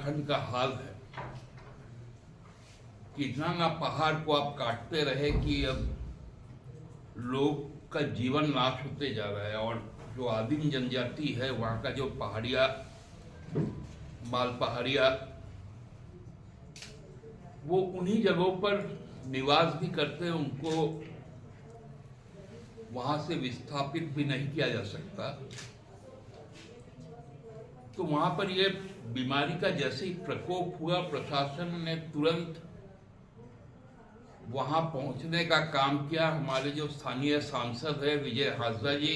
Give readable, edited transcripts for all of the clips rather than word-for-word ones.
उत्तराखंड का हाल है कि इतना ना पहाड़ को आप काटते रहे कि अब लोग का जीवन नाश होते जा रहा है। और जो आदिम जनजाति है वहाँ का जो पहाड़िया माल पहाड़िया वो उन्हीं जगहों पर निवास भी करते हैं, उनको वहाँ से विस्थापित भी नहीं किया जा सकता। तो वहाँ पर ये बीमारी का जैसे ही प्रकोप हुआ, प्रशासन ने तुरंत वहाँ पहुँचने का काम किया। हमारे जो स्थानीय सांसद है विजय हाजरा जी,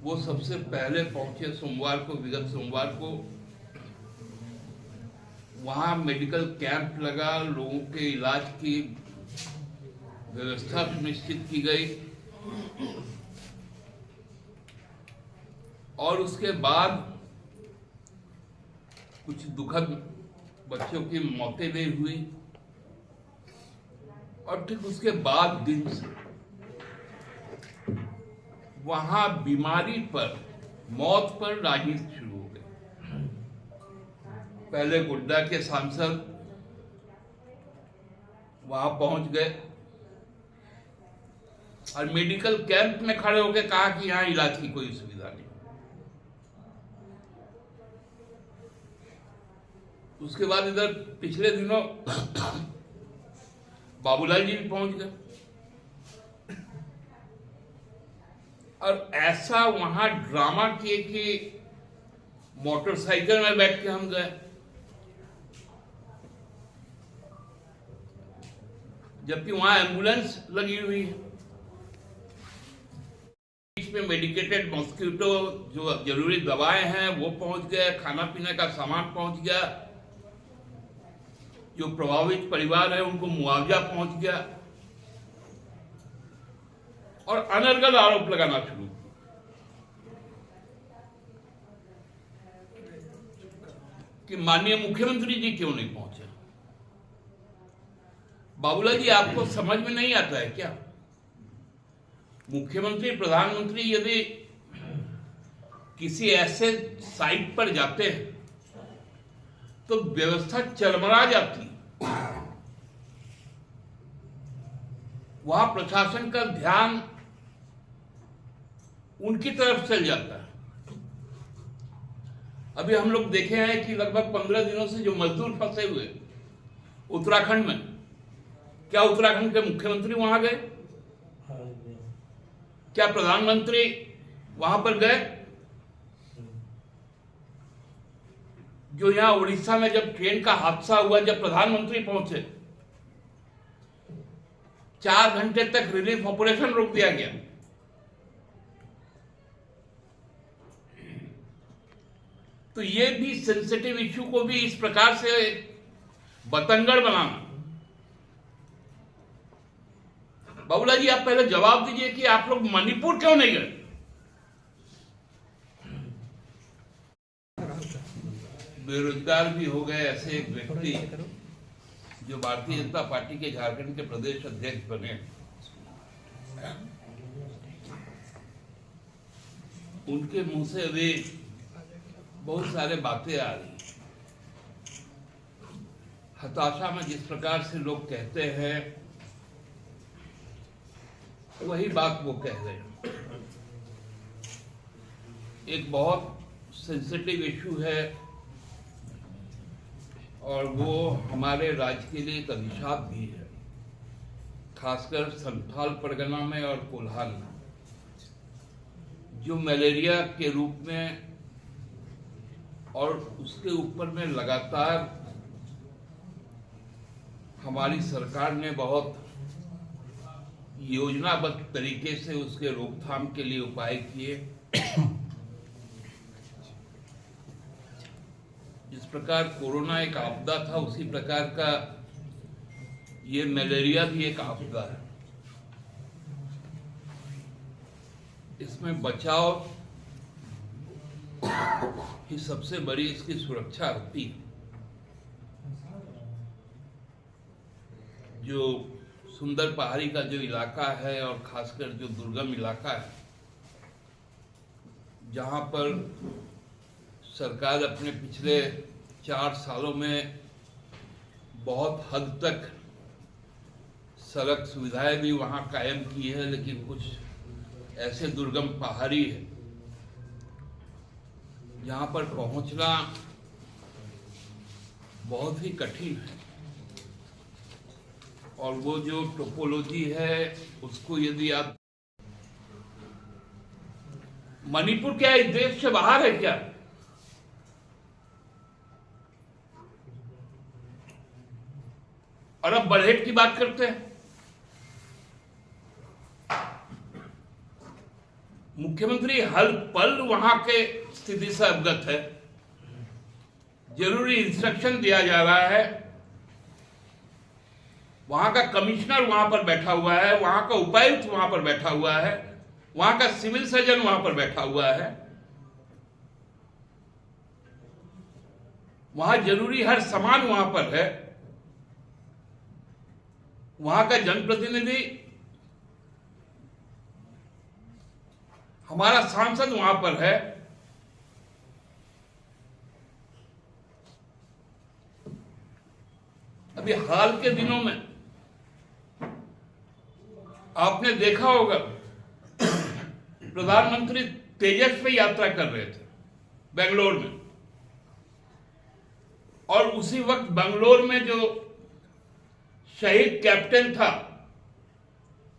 वो सबसे पहले पहुँचे सोमवार को, विगत सोमवार को। वहाँ मेडिकल कैंप लगा, लोगों के इलाज की व्यवस्था सुनिश्चित की गई और उसके बाद कुछ दुखद बच्चों की मौतें भी हुई। और ठीक उसके बाद दिन से वहां बीमारी पर, मौत पर राजनीति शुरू हो गई। पहले गोड्डा के सांसद वहां पहुंच गए और मेडिकल कैंप में खड़े होकर कहा कि यहां इलाज की कोई सुविधा नहीं। उसके बाद इधर पिछले दिनों बाबूलाल जी भी पहुंच गए और ऐसा वहां ड्रामा किए कि मोटरसाइकिल में बैठ के हम गए, जबकि वहां एम्बुलेंस लगी हुई है। में मेडिकेटेड मॉस्किटो जो जरूरी दवाएं हैं वो पहुंच गए, खाना पीने का सामान पहुंच गया, जो प्रभावित परिवार है उनको मुआवजा पहुंच गया और अनर्गल आरोप लगाना शुरू कि माननीय मुख्यमंत्री जी क्यों नहीं पहुंचे। बाबूलाल जी, आपको समझ में नहीं आता है क्या? मुख्यमंत्री, प्रधानमंत्री यदि किसी ऐसे साइट पर जाते हैं तो व्यवस्था चरमरा जाती, वहां प्रशासन का ध्यान उनकी तरफ चल जाता है। अभी हम लोग देखे हैं कि लगभग 15 दिनों से जो मजदूर फंसे हुए उत्तराखंड में, क्या उत्तराखंड के मुख्यमंत्री वहां गए? क्या प्रधानमंत्री वहां पर गए? जो यहां उड़ीसा में जब ट्रेन का हादसा हुआ, जब प्रधानमंत्री पहुंचे, 4 घंटे तक रिलीफ ऑपरेशन रोक दिया गया। तो ये भी सेंसिटिव इश्यू को भी इस प्रकार से बतंगड़ बनाना। बाबूलाल जी, आप पहले जवाब दीजिए कि आप लोग मणिपुर क्यों नहीं गए? बेरोजगार भी हो गए ऐसे एक व्यक्ति जो भारतीय जनता पार्टी के झारखंड के प्रदेश अध्यक्ष बने, उनके मुंह से अभी बहुत सारे बातें आ रही। हताशा में जिस प्रकार से लोग कहते हैं वही बात वो कह रहे हैं। एक बहुत सेंसिटिव इश्यू है और वो हमारे राज्य के लिए एक अभिशाप भी है, खासकर संथाल परगना में और कोल्हान में, जो मलेरिया के रूप में और उसके ऊपर में लगातार हमारी सरकार ने बहुत योजनाबद्ध तरीके से उसके रोकथाम के लिए उपाय किए। जिस प्रकार कोरोना एक आपदा था, उसी प्रकार का ये मलेरिया भी एक आपदा है। इसमें बचाव ही सबसे बड़ी इसकी सुरक्षा होती है। जो सुंदर पहाड़ी का जो इलाका है और खासकर जो दुर्गम इलाका है, जहां पर सरकार अपने पिछले 4 सालों में बहुत हद तक सड़क सुविधाएं भी वहाँ कायम की है, लेकिन कुछ ऐसे दुर्गम पहाड़ी है जहाँ पर पहुँचना बहुत ही कठिन है। और वो जो टोपोलॉजी है उसको यदि आप, मणिपुर क्या इस देश से बाहर है क्या? और अब बढ़ेट की बात करते हैं। मुख्यमंत्री हर पल वहां के स्थिति से अवगत है, जरूरी इंस्ट्रक्शन दिया जा रहा है। वहां का कमिश्नर वहां पर बैठा हुआ है, वहां का उपायुक्त वहां पर बैठा हुआ है, वहां का सिविल सर्जन वहां पर बैठा हुआ है। वहां जरूरी हर सामान वहां पर है। वहां का जनप्रतिनिधि, हमारा सांसद वहां पर है। अभी हाल के दिनों में आपने देखा होगा प्रधानमंत्री तेजस पे यात्रा कर रहे थे बेंगलोर में, और उसी वक्त बेंगलोर में जो शहीद कैप्टन था,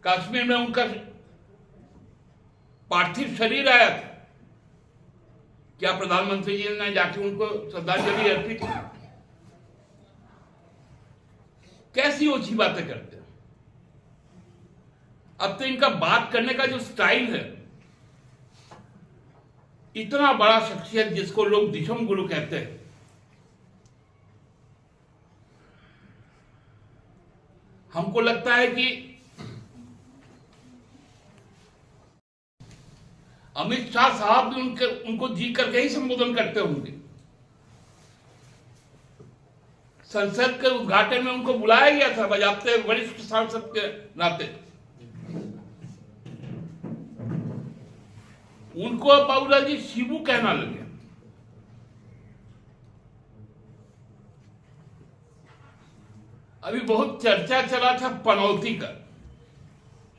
कश्मीर में उनका पार्थिव शरीर आया था। क्या प्रधानमंत्री जी ने जाके उनको श्रद्धांजलि अर्पित की? कैसी ओछी बातें करते हैं। अब तो इनका बात करने का जो स्टाइल है, इतना बड़ा शख्सियत जिसको लोग दिशम गुरु कहते हैं, हमको लगता है कि अमित शाह साहब भी उनको जी करके ही संबोधन करते होंगे। संसद के उद्घाटन में उनको बुलाया गया था बजाते वरिष्ठ सांसद के नाते। उनको बाबूलाल जी शिबू कहना लगे। अभी बहुत चर्चा चला था पनौती का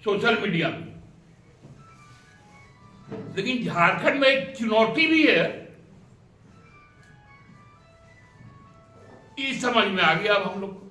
सोशल मीडिया में, लेकिन झारखंड में एक चुनौती भी है, ये समझ में आ गया अब हम लोग को।